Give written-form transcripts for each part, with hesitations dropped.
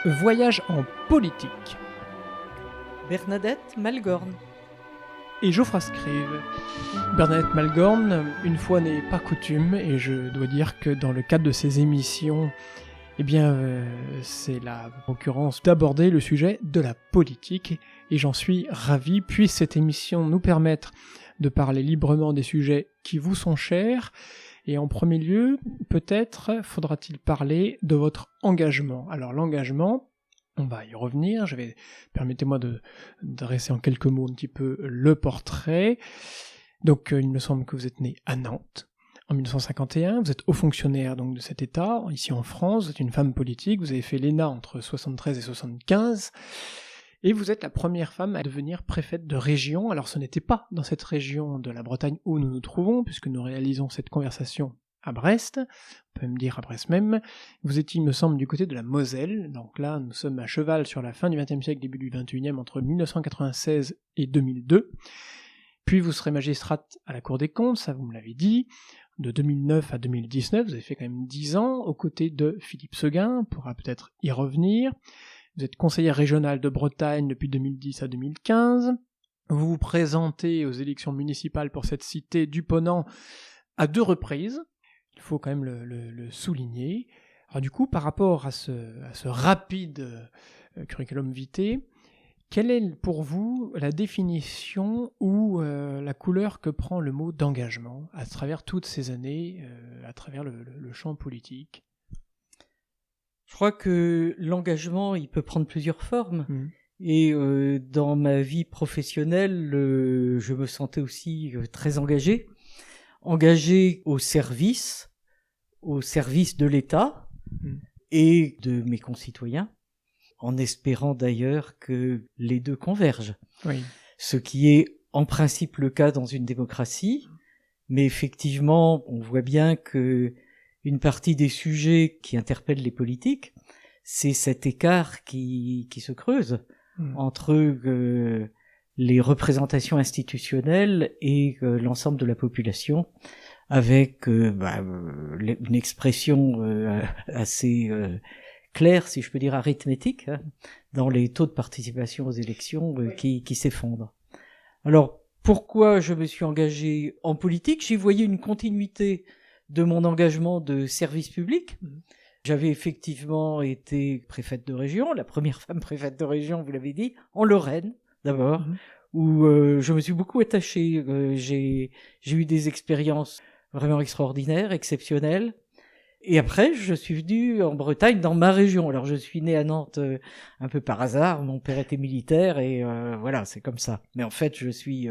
Voyage en politique. Bernadette Malgorn. Et Geoffroy Scrive. Bernadette Malgorn, une fois n'est pas coutume, et je dois dire que dans le cadre de ces émissions, c'est la occurrence d'aborder le sujet de la politique, et j'en suis ravi, puisse cette émission nous permettre de parler librement des sujets qui vous sont chers. Et en premier lieu, peut-être faudra-t-il parler de votre engagement. Alors l'engagement, on va y revenir, permettez-moi de dresser en quelques mots un petit peu le portrait. Donc il me semble que vous êtes né à Nantes en 1951, vous êtes haut fonctionnaire donc, de cet État, ici en France, vous êtes une femme politique, vous avez fait l'ENA entre 73 et 75, et vous êtes la première femme à devenir préfète de région. Alors ce n'était pas dans cette région de la Bretagne où nous nous trouvons, puisque nous réalisons cette conversation à Brest, on peut même dire à Brest même. Vous étiez, il me semble, du côté de la Moselle, donc là nous sommes à cheval sur la fin du XXe siècle, début du XXIe, entre 1996 et 2002. Puis vous serez magistrate à la Cour des comptes, ça vous me l'avez dit, de 2009 à 2019, vous avez fait quand même 10 ans, aux côtés de Philippe Séguin, on pourra peut-être y revenir. Vous êtes conseillère régionale de Bretagne depuis 2010 à 2015. Vous vous présentez aux élections municipales pour cette cité du Ponant à 2 reprises. Il faut quand même le souligner. Alors du coup, par rapport à ce rapide curriculum vitae, quelle est pour vous la définition ou la couleur que prend le mot d'engagement à travers toutes ces années, à travers le champ politique ? Je crois que l'engagement, il peut prendre plusieurs formes. Et dans ma vie professionnelle, je me sentais aussi très engagé. Engagé au service de l'État et de mes concitoyens, en espérant d'ailleurs que les deux convergent. Oui. Ce qui est en principe le cas dans une démocratie, mais effectivement, on voit bien que une partie des sujets qui interpellent les politiques, c'est cet écart qui se creuse entre les représentations institutionnelles et l'ensemble de la population, avec une expression assez claire, si je peux dire arithmétique, dans les taux de participation aux élections qui s'effondrent. Alors, pourquoi je me suis engagé en politique ? J'y voyais une continuité de mon engagement de service public. J'avais effectivement été préfète de région, la première femme préfète de région, vous l'avez dit, en Lorraine d'abord, où je me suis beaucoup attaché. J'ai eu des expériences vraiment extraordinaires, exceptionnelles. Et après, je suis venu en Bretagne, dans ma région. Alors, je suis né à Nantes un peu par hasard. Mon père était militaire et voilà, c'est comme ça. Mais en fait, je suis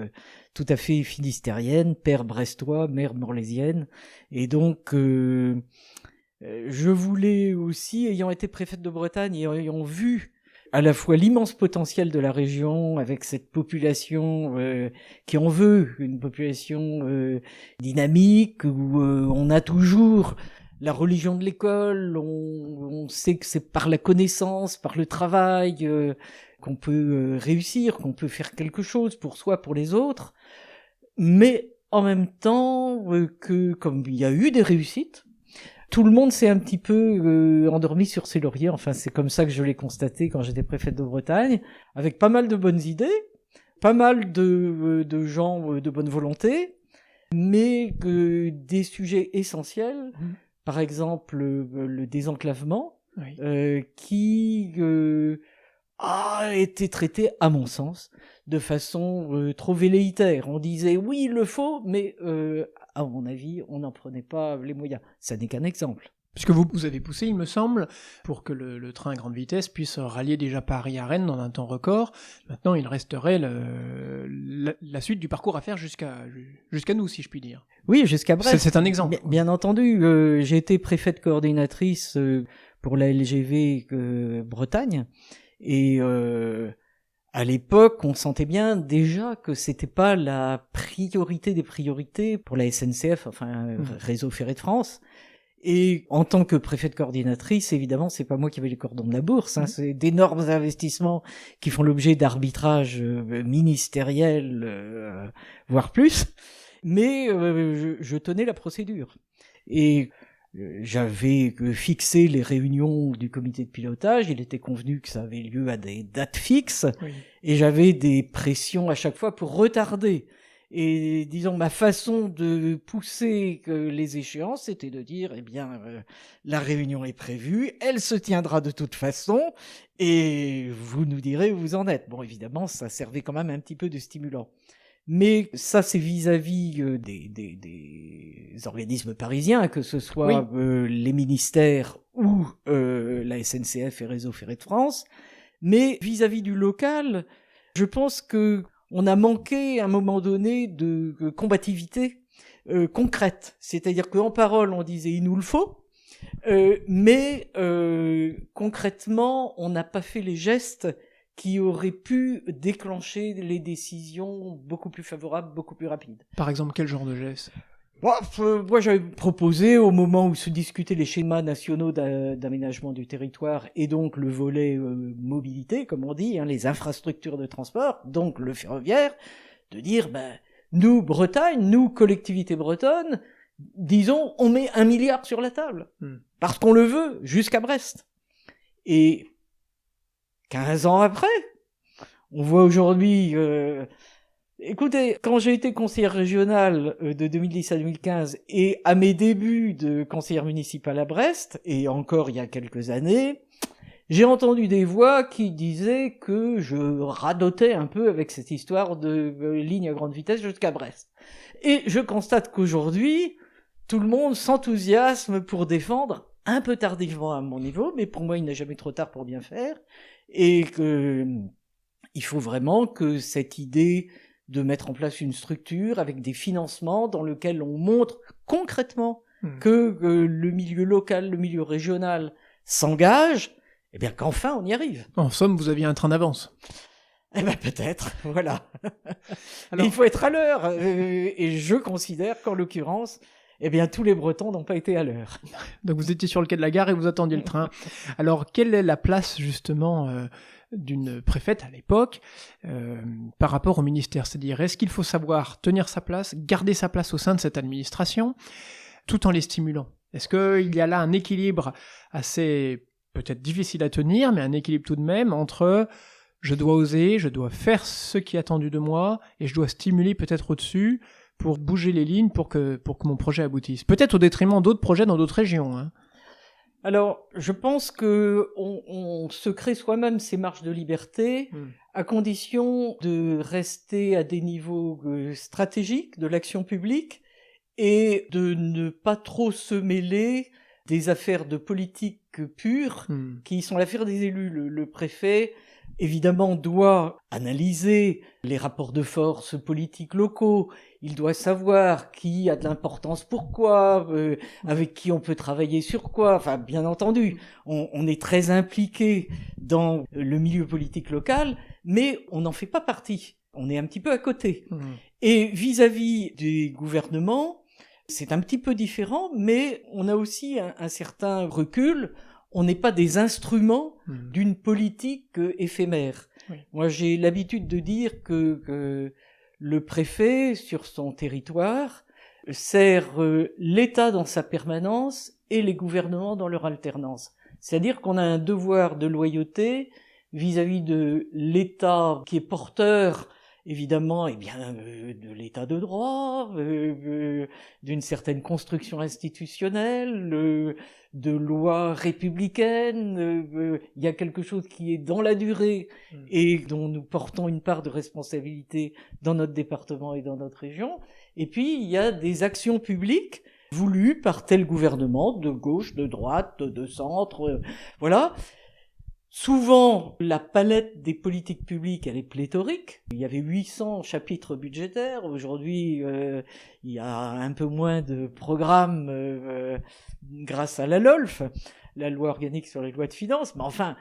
tout à fait finistérienne, père brestois, mère morlaisienne. Et donc, je voulais aussi, ayant été préfète de Bretagne et ayant vu à la fois l'immense potentiel de la région avec cette population qui en veut, une population dynamique où on a toujours la religion de l'école, on sait que c'est par la connaissance, par le travail qu'on peut réussir, qu'on peut faire quelque chose pour soi, pour les autres, mais en même temps que comme il y a eu des réussites, tout le monde s'est un petit peu endormi sur ses lauriers. Enfin, c'est comme ça que je l'ai constaté quand j'étais préfète de Bretagne, avec pas mal de bonnes idées, pas mal de gens de bonne volonté, mais des sujets essentiels, par exemple le désenclavement, qui a été traité, à mon sens, de façon trop velléitaire. On disait oui, il le faut, mais à mon avis, on n'en prenait pas les moyens. Ça n'est qu'un exemple. Puisque vous avez poussé, il me semble, pour que le train à grande vitesse puisse rallier déjà Paris à Rennes dans un temps record. Maintenant, il resterait la suite du parcours à faire jusqu'à nous, si je puis dire. Oui, jusqu'à Brest. C'est un exemple. Bien entendu, j'ai été préfète coordinatrice pour la LGV Bretagne. Et à l'époque, on sentait bien déjà que c'était pas la priorité des priorités pour la SNCF, enfin Réseau Ferré de France. Et en tant que préfète coordinatrice, évidemment, c'est pas moi qui avais les cordons de la bourse, c'est d'énormes investissements qui font l'objet d'arbitrages ministériels, voire plus. Mais je tenais la procédure. Et j'avais fixé les réunions du comité de pilotage, il était convenu que ça avait lieu à des dates fixes, Oui. et j'avais des pressions à chaque fois pour retarder. Et disons, ma façon de pousser les échéances, c'était de dire, eh bien, la réunion est prévue, elle se tiendra de toute façon, et vous nous direz où vous en êtes. Bon, évidemment, ça servait quand même un petit peu de stimulant. Mais ça, c'est vis-à-vis des organismes parisiens, que ce soit les ministères ou la SNCF et Réseau Ferré de France. Mais vis-à-vis du local, je pense que on a manqué à un moment donné de combativité concrète. C'est-à-dire qu'en parole, on disait « il nous le faut », mais concrètement, on n'a pas fait les gestes qui auraient pu déclencher les décisions beaucoup plus favorables, beaucoup plus rapides. Par exemple, quel genre de geste ? Moi, j'avais proposé, au moment où se discutaient les schémas nationaux d'aménagement du territoire et donc le volet mobilité, comme on dit, les infrastructures de transport, donc le ferroviaire, de dire, nous, Bretagne, nous, collectivité bretonne, disons, on met 1 milliard sur la table, parce qu'on le veut, jusqu'à Brest. Et 15 ans après, on voit aujourd'hui... Écoutez, quand j'ai été conseillère régionale de 2010 à 2015 et à mes débuts de conseillère municipale à Brest, et encore il y a quelques années, j'ai entendu des voix qui disaient que je radotais un peu avec cette histoire de ligne à grande vitesse jusqu'à Brest. Et je constate qu'aujourd'hui, tout le monde s'enthousiasme pour défendre, un peu tardivement à mon niveau, mais pour moi il n'est jamais trop tard pour bien faire, et que il faut vraiment que cette idée de mettre en place une structure avec des financements dans lequel on montre concrètement que le milieu local, le milieu régional s'engage, eh bien qu'enfin on y arrive. En somme, vous aviez un train d'avance. Eh ben peut-être, voilà. Alors, il faut être à l'heure, et je considère qu'en l'occurrence, eh bien tous les Bretons n'ont pas été à l'heure. Donc vous étiez sur le quai de la gare et vous attendiez le train. Alors quelle est la place justement d'une préfète à l'époque par rapport au ministère ? C'est-à-dire, est-ce qu'il faut savoir tenir sa place, garder sa place au sein de cette administration, tout en les stimulant ? Est-ce qu'il y a là un équilibre assez peut-être difficile à tenir, mais un équilibre tout de même entre je dois oser, je dois faire ce qui est attendu de moi, et je dois stimuler peut-être au-dessus pour bouger les lignes pour que mon projet aboutisse. Peut-être au détriment d'autres projets dans d'autres régions. Alors, je pense que on se crée soi-même ces marges de liberté à condition de rester à des niveaux stratégiques de l'action publique et de ne pas trop se mêler des affaires de politique pure qui sont l'affaire des élus. Le préfet, évidemment, doit analyser les rapports de force politiques locaux. Il doit savoir qui a de l'importance, pourquoi, avec qui on peut travailler sur quoi. Enfin, bien entendu, on est très impliqué dans le milieu politique local, mais on n'en fait pas partie. On est un petit peu à côté. Et vis-à-vis des gouvernements, c'est un petit peu différent, mais on a aussi un certain recul. On n'est pas des instruments d'une politique éphémère. Oui. Moi, j'ai l'habitude de dire que le préfet, sur son territoire, sert l'État dans sa permanence et les gouvernements dans leur alternance. C'est-à-dire qu'on a un devoir de loyauté vis-à-vis de l'État qui est porteur, évidemment, de l'état de droit, d'une certaine construction institutionnelle, de lois républicaines. Il y a quelque chose qui est dans la durée et dont nous portons une part de responsabilité dans notre département et dans notre région. Et puis, il y a des actions publiques voulues par tel gouvernement, de gauche, de droite, de centre, voilà. Souvent, la palette des politiques publiques, elle est pléthorique. Il y avait 800 chapitres budgétaires. Aujourd'hui, il y a un peu moins de programmes grâce à la LOLF, la loi organique sur les lois de finances. Mais enfin,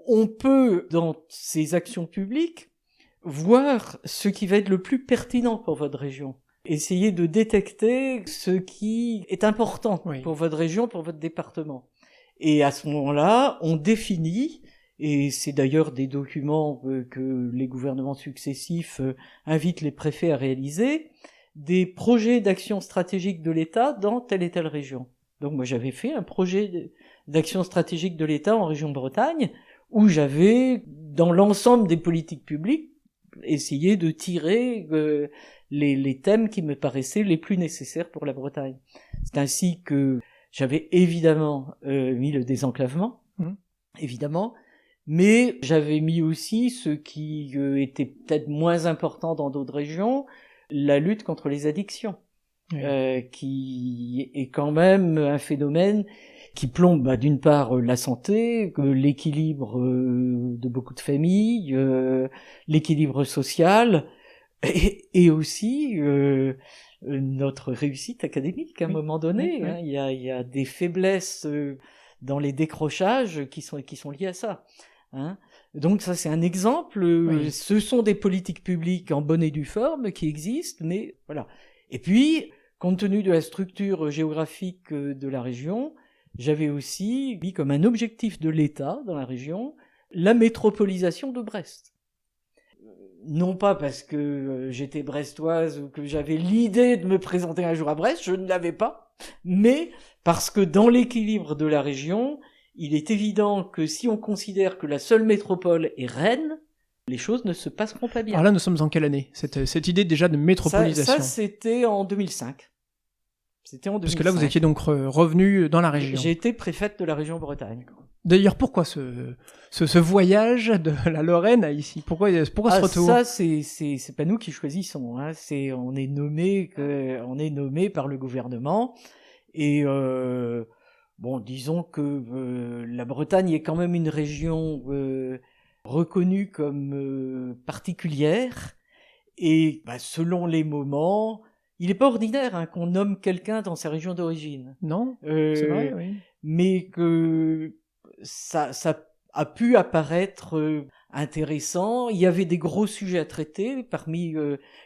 on peut, dans ces actions publiques, voir ce qui va être le plus pertinent pour votre région. Essayer de détecter ce qui est important pour votre région, pour votre département. Et à ce moment-là, on définit, et c'est d'ailleurs des documents que les gouvernements successifs invitent les préfets à réaliser, des projets d'action stratégique de l'État dans telle et telle région. Donc moi j'avais fait un projet d'action stratégique de l'État en région Bretagne, où j'avais, dans l'ensemble des politiques publiques, essayé de tirer les thèmes qui me paraissaient les plus nécessaires pour la Bretagne. C'est ainsi que j'avais évidemment mis le désenclavement, évidemment, mais j'avais mis aussi ce qui était peut-être moins important dans d'autres régions, la lutte contre les addictions, qui est quand même un phénomène qui plombe d'une part la santé, l'équilibre de beaucoup de familles, l'équilibre social, et aussi notre réussite académique à un moment donné. Hein. Il y a des faiblesses dans les décrochages qui sont liées à ça. Hein. Donc ça c'est un exemple. Ce sont des politiques publiques en bonne et due forme qui existent, mais voilà. Et puis, compte tenu de la structure géographique de la région, j'avais aussi mis comme un objectif de l'État dans la région la métropolisation de Brest. Non pas parce que j'étais brestoise ou que j'avais l'idée de me présenter un jour à Brest, je ne l'avais pas, mais parce que dans l'équilibre de la région, il est évident que si on considère que la seule métropole est Rennes, les choses ne se passeront pas bien. Alors là, nous sommes en quelle année, cette idée déjà de métropolisation? Ça, c'était en 2005. Parce que là, vous étiez donc revenu dans la région. J'ai été préfète de la région Bretagne. D'ailleurs, pourquoi ce voyage de la Lorraine à ici? Pourquoi ce retour? Ça, c'est pas nous qui choisissons. Hein. On est nommé par le gouvernement. Et bon, disons que la Bretagne est quand même une région reconnue comme particulière. Et selon les moments, il n'est pas ordinaire qu'on nomme quelqu'un dans sa région d'origine. Non, c'est vrai, oui. Mais que ça a pu apparaître intéressant. Il y avait des gros sujets à traiter. Parmi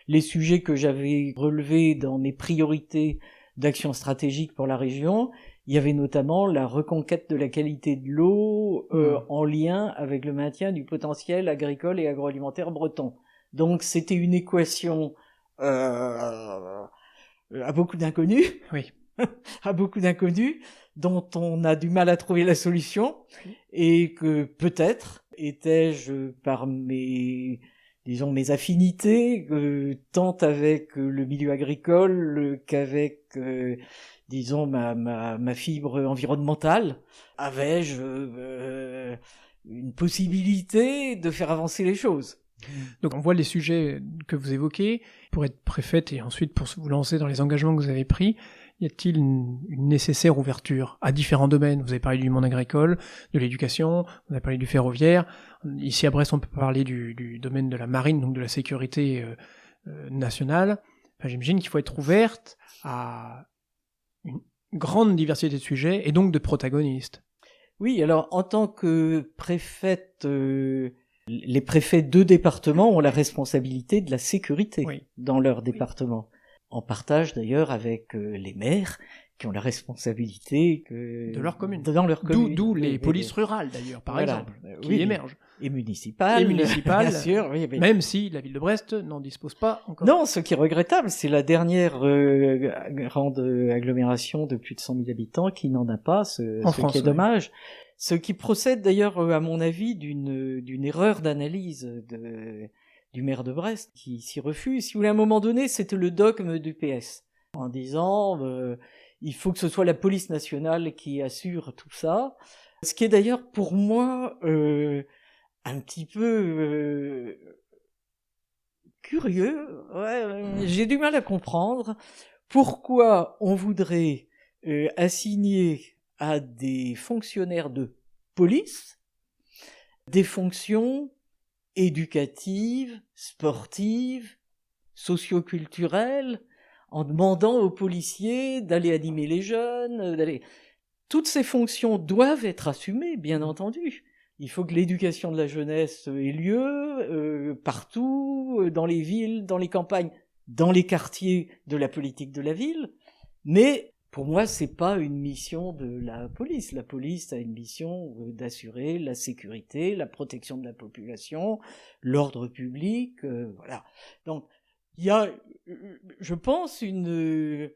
les sujets que j'avais relevés dans mes priorités d'action stratégique pour la région, il y avait notamment la reconquête de la qualité de l'eau en lien avec le maintien du potentiel agricole et agroalimentaire breton. Donc c'était une équation à beaucoup d'inconnus, à beaucoup d'inconnus, dont on a du mal à trouver la solution, et que peut-être étais-je par mes affinités, tant avec le milieu agricole qu'avec ma fibre environnementale, avais-je une possibilité de faire avancer les choses. Donc on voit les sujets que vous évoquez. Pour être préfète et ensuite pour vous lancer dans les engagements que vous avez pris, y a-t-il une nécessaire ouverture à différents domaines? Vous avez parlé du monde agricole, de l'éducation, vous avez parlé du ferroviaire. Ici à Brest, on peut parler du domaine de la marine, donc de la sécurité nationale. Enfin, j'imagine qu'il faut être ouverte à une grande diversité de sujets et donc de protagonistes. Oui, alors en tant que préfète... les préfets de département ont la responsabilité de la sécurité dans leur département. En partage d'ailleurs avec les maires qui ont la responsabilité de leur commune. Dans leur commune. D'où les polices rurales d'ailleurs, par exemple, qui émergent. Et municipales. Bien sûr, même si la ville de Brest n'en dispose pas encore. Non, ce qui est regrettable, c'est la dernière grande agglomération de plus de 100 000 habitants qui n'en a pas, ce qui est dommage. Ce qui procède d'ailleurs, à mon avis, d'une erreur d'analyse du maire de Brest, qui s'y refuse. Si vous voulez, à un moment donné, c'était le dogme du PS, en disant il faut que ce soit la police nationale qui assure tout ça. Ce qui est d'ailleurs pour moi un petit peu curieux. J'ai du mal à comprendre pourquoi on voudrait assigner à des fonctionnaires de police des fonctions éducatives, sportives, socioculturelles, en demandant aux policiers d'aller animer les jeunes, Toutes ces fonctions doivent être assumées, bien entendu. Il faut que l'éducation de la jeunesse ait lieu partout, dans les villes, dans les campagnes, dans les quartiers de la politique de la ville, mais pour moi, c'est pas une mission de la police. La police a une mission d'assurer la sécurité, la protection de la population, l'ordre public, voilà. Donc, il y a, je pense, une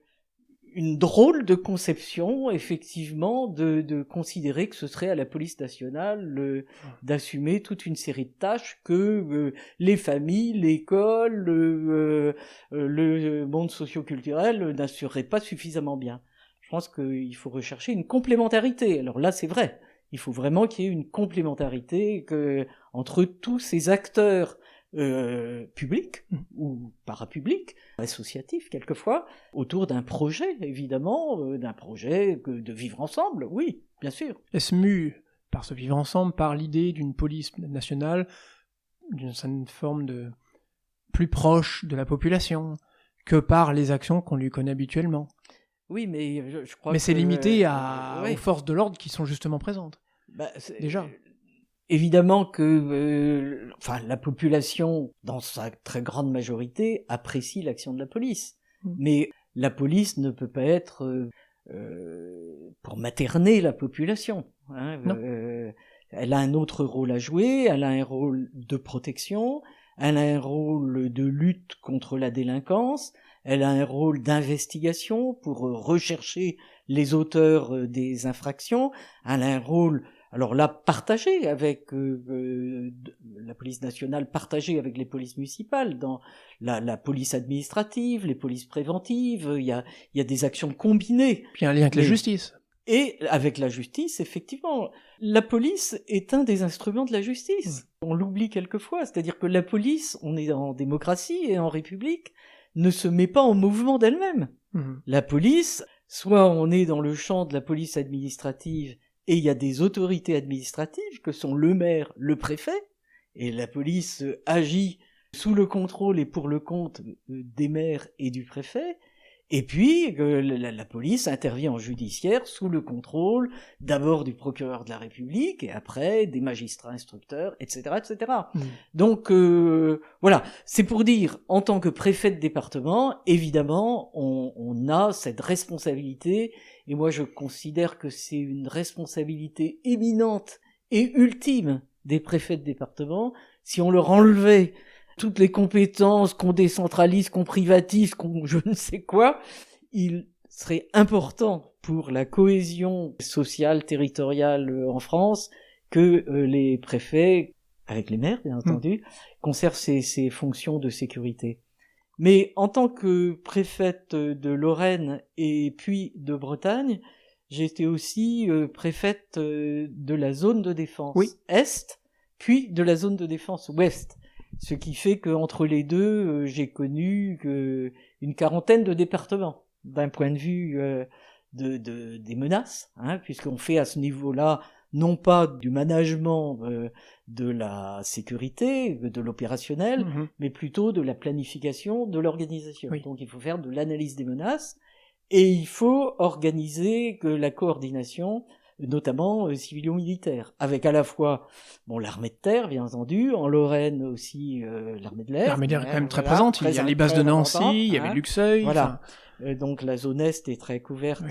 une drôle de conception, effectivement, de considérer que ce serait à la police nationale d'assumer toute une série de tâches que les familles, l'école, le monde socio-culturel n'assureraient pas suffisamment bien. Je pense qu'il faut rechercher une complémentarité. Alors là, c'est vrai. Il faut vraiment qu'il y ait une complémentarité entre tous ces acteurs publics ou parapublics, associatifs quelquefois, autour d'un projet, évidemment, d'un projet de vivre ensemble, oui, bien sûr. Est-ce mu par ce vivre ensemble, par l'idée d'une police nationale, d'une certaine forme de plus proche de la population, que par les actions qu'on lui connaît habituellement? Oui, mais je crois mais que... c'est limité oui. aux forces de l'ordre qui sont justement présentes. Déjà. Évidemment que la population, dans sa très grande majorité, apprécie l'action de la police. Mais la police ne peut pas être pour materner la population. Hein, elle a un autre rôle à jouer, elle a un rôle de protection, elle a un rôle de lutte contre la délinquance, elle a un rôle d'investigation pour rechercher les auteurs des infractions, elle a un rôle, alors là, partagé avec la police nationale, partagé avec les polices municipales, dans la police administrative, les polices préventives, il y a des actions combinées. Puis un lien avec la justice. Et avec la justice, effectivement, la police est un des instruments de la justice. On l'oublie quelquefois, c'est-à-dire que la police, on est en démocratie et en république, ne se met pas en mouvement d'elle-même. La police, soit on est dans le champ de la police administrative et il y a des autorités administratives que sont le maire, le préfet, et la police agit sous le contrôle et pour le compte des maires et du préfet. Et puis, la police intervient en judiciaire sous le contrôle d'abord du procureur de la République et après des magistrats instructeurs, etc., etc. Donc, voilà. C'est pour dire, en tant que préfet de département, évidemment, on a cette responsabilité. Et moi, je considère que c'est une responsabilité éminente et ultime des préfets de département. Si on leur enlevait toutes les compétences, qu'on décentralise, qu'on privatise, qu'on je ne sais quoi, il serait important pour la cohésion sociale, territoriale en France, que les préfets, avec les maires bien entendu, conservent ces fonctions de sécurité. Mais en tant que préfète de Lorraine et puis de Bretagne, j'étais aussi préfète de la zone de défense Est, puis de la zone de défense Ouest. Ce qui fait qu'entre les deux, j'ai connu une quarantaine de départements, d'un point de vue des menaces, hein, puisqu'on fait à ce niveau-là non pas du management de la sécurité, de l'opérationnel, mais plutôt de la planification, de l'organisation. Donc il faut faire de l'analyse des menaces, et il faut organiser la coordination, notamment civilo-militaire, avec à la fois l'armée de terre, bien entendu, en Lorraine aussi l'armée de l'air. L'armée de l'air est quand même très présente, il y a les bases de Nancy, il y avait Luxeuil. Voilà. Donc la zone Est est très couverte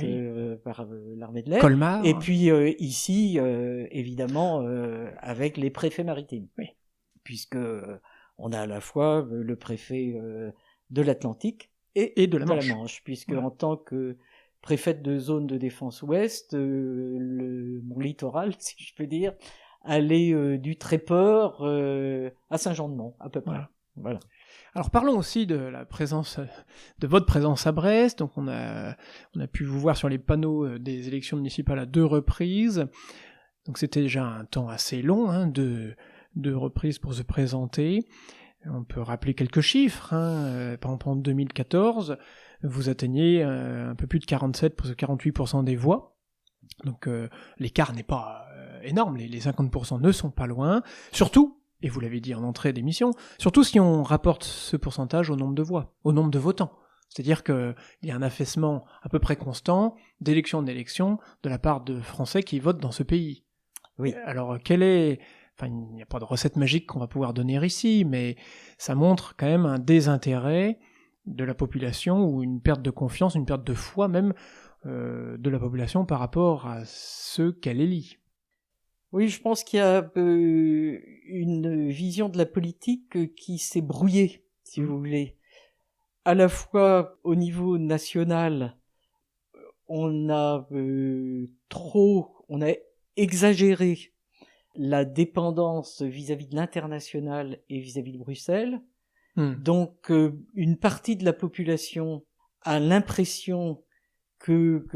par l'armée de l'air. Colmar. Et puis ici, évidemment, avec les préfets maritimes. Puisque on a à la fois le préfet de l'Atlantique et de la Manche. Puisque en tant que préfète de zone de défense ouest, mon littoral, si je peux dire, allait du Tréport à Saint-Jean-de-Mont, à peu près. Voilà. Alors parlons aussi de la présence, de votre présence à Brest. Donc on a pu vous voir sur les panneaux des élections municipales à 2 reprises. Donc c'était déjà un temps assez long, hein, de reprises pour se présenter. On peut rappeler quelques chiffres. Par exemple, en 2014, vous atteignez un peu plus de 48% des voix. Donc l'écart n'est pas énorme, les 50% ne sont pas loin. Surtout, et vous l'avez dit en entrée d'émission, surtout si on rapporte ce pourcentage au nombre de voix, au nombre de votants. C'est-à-dire qu'il y a un affaissement à peu près constant, d'élection en élection, de la part de Français qui votent dans ce pays. Alors il n'y a pas de recette magique qu'on va pouvoir donner ici, mais ça montre quand même un désintérêt de la population, ou une perte de confiance, une perte de foi même de la population par rapport à ceux qu'elle élit. Oui, je pense qu'il y a une vision de la politique qui s'est brouillée, si vous voulez. À la fois au niveau national, on a exagéré la dépendance vis-à-vis de l'international et vis-à-vis de Bruxelles. Donc, une partie de la population a l'impression que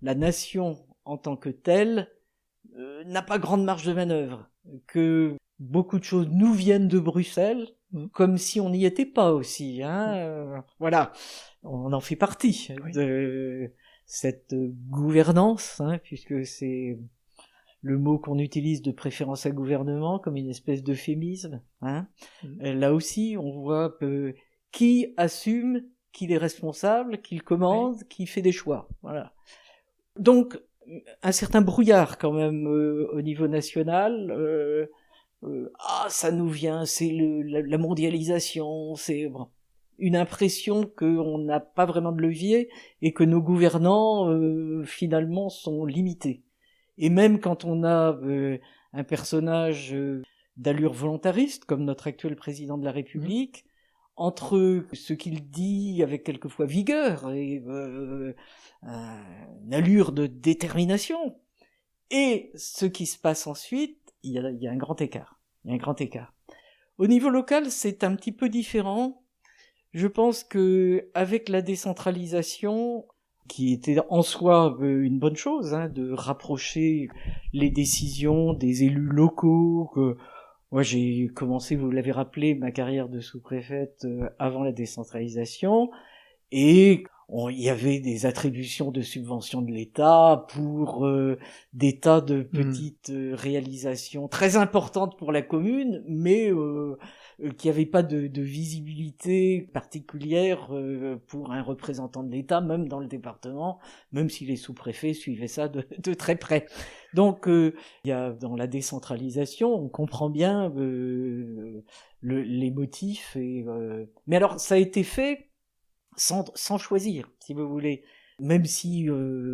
la nation en tant que telle n'a pas grande marge de manœuvre, que beaucoup de choses nous viennent de Bruxelles, comme si on n'y était pas aussi. Voilà, on en fait partie de cette gouvernance, puisque c'est le mot qu'on utilise de préférence à gouvernement comme une espèce d'euphémisme. Là aussi, on voit qui assume, qui est responsable, qui le commande, qui fait des choix. Voilà. Donc, un certain brouillard quand même au niveau national. Ça nous vient, c'est la mondialisation, c'est une impression qu'on n'a pas vraiment de levier et que nos gouvernants finalement sont limités. Et même quand on a un personnage d'allure volontariste, comme notre actuel président de la République, entre ce qu'il dit avec quelquefois vigueur et une allure de détermination, et ce qui se passe ensuite, il y a un grand écart. Il y a un grand écart. Au niveau local, c'est un petit peu différent. Je pense que avec la décentralisation, qui était en soi une bonne chose, de rapprocher les décisions des élus locaux. Moi, j'ai commencé, vous l'avez rappelé, ma carrière de sous-préfète avant la décentralisation, et il y avait des attributions de subventions de l'État pour des tas de petites réalisations très importantes pour la commune, mais qui n'avaient pas de visibilité particulière pour un représentant de l'État, même dans le département, même si les sous-préfets suivaient ça de très près. Donc, il y a dans la décentralisation, on comprend bien les motifs. Mais alors, ça a été fait sans choisir, si vous voulez. Même si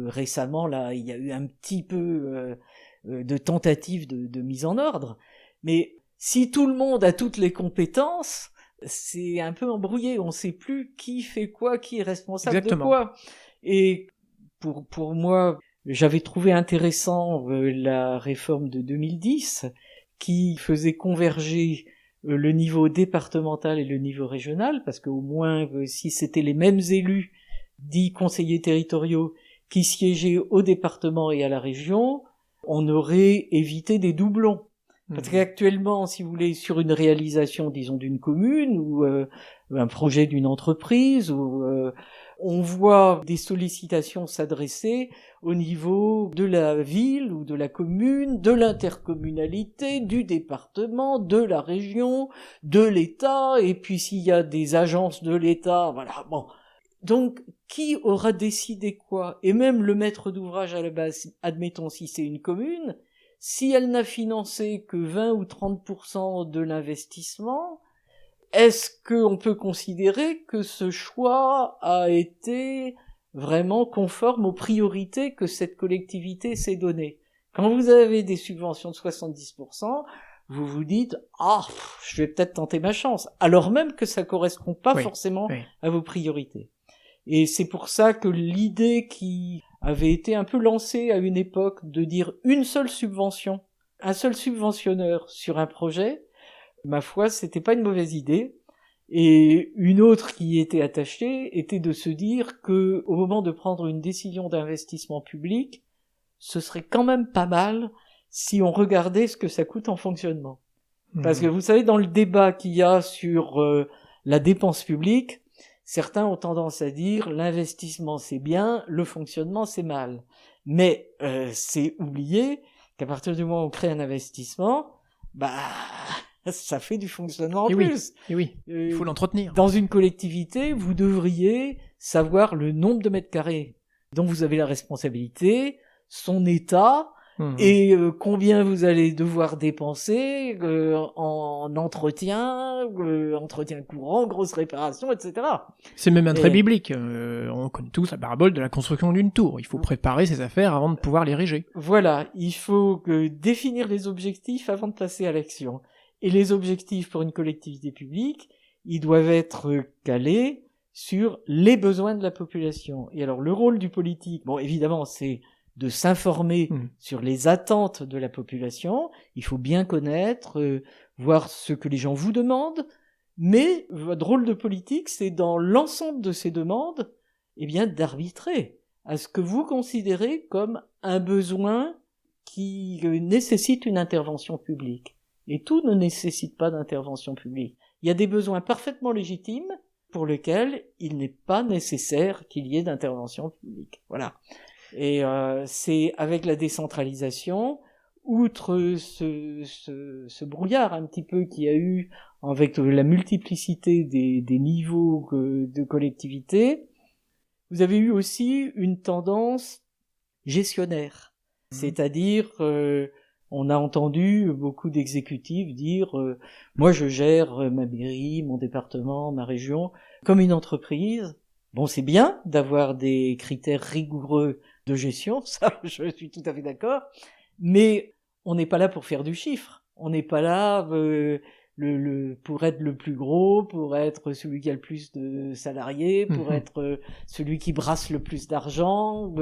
récemment, là, il y a eu un petit peu de tentatives de mise en ordre. Mais si tout le monde a toutes les compétences, c'est un peu embrouillé. On ne sait plus qui fait quoi, qui est responsable de quoi. Et pour moi, j'avais trouvé intéressant la réforme de 2010 qui faisait converger le niveau départemental et le niveau régional, parce qu'au moins, si c'était les mêmes élus, dits conseillers territoriaux, qui siégeaient au département et à la région, on aurait évité des doublons. Parce qu'actuellement, si vous voulez, sur une réalisation, disons, d'une commune, ou un projet d'une entreprise, ou on voit des sollicitations s'adresser au niveau de la ville ou de la commune, de l'intercommunalité, du département, de la région, de l'État, et puis s'il y a des agences de l'État, voilà, bon. Donc, qui aura décidé quoi? Et même le maître d'ouvrage à la base, admettons si c'est une commune, si elle n'a financé que 20 ou 30% de l'investissement, est-ce qu'on peut considérer que ce choix a été vraiment conforme aux priorités que cette collectivité s'est données? Quand vous avez des subventions de 70%, vous vous dites « je vais peut-être tenter ma chance », alors même que ça correspond pas forcément à vos priorités. Et c'est pour ça que l'idée qui avait été un peu lancée à une époque de dire une seule subvention, un seul subventionneur sur un projet, ma foi, c'était pas une mauvaise idée. Et une autre qui y était attachée était de se dire que, au moment de prendre une décision d'investissement public, ce serait quand même pas mal si on regardait ce que ça coûte en fonctionnement. Parce que vous savez, dans le débat qu'il y a sur la dépense publique, certains ont tendance à dire l'investissement c'est bien, le fonctionnement c'est mal. Mais c'est oublier qu'à partir du moment où on crée un investissement, ça fait du fonctionnement en plus. Et oui, il faut l'entretenir. Dans une collectivité, vous devriez savoir le nombre de mètres carrés dont vous avez la responsabilité, son état, et combien vous allez devoir dépenser en entretien courant, grosses réparations, etc. C'est même un trait biblique. On connaît tous la parabole de la construction d'une tour. Il faut préparer ses affaires avant de pouvoir l'ériger. Voilà, il faut définir les objectifs avant de passer à l'action. Et les objectifs pour une collectivité publique, ils doivent être calés sur les besoins de la population. Et alors le rôle du politique, bon évidemment c'est de s'informer sur les attentes de la population, il faut bien connaître, voir ce que les gens vous demandent, mais votre rôle de politique, c'est dans l'ensemble de ces demandes, eh bien d'arbitrer à ce que vous considérez comme un besoin qui nécessite une intervention publique. Et tout ne nécessite pas d'intervention publique. Il y a des besoins parfaitement légitimes pour lesquels il n'est pas nécessaire qu'il y ait d'intervention publique. Voilà. Et c'est avec la décentralisation, outre ce brouillard un petit peu qu'il y a eu avec la multiplicité des niveaux de collectivité, vous avez eu aussi une tendance gestionnaire. C'est-à-dire, on a entendu beaucoup d'exécutifs dire moi je gère ma mairie, mon département, ma région comme une entreprise. Bon, c'est bien d'avoir des critères rigoureux de gestion, ça je suis tout à fait d'accord, mais on n'est pas là pour faire du chiffre. On n'est pas là pour être le plus gros, pour être celui qui a le plus de salariés, pour être celui qui brasse le plus d'argent.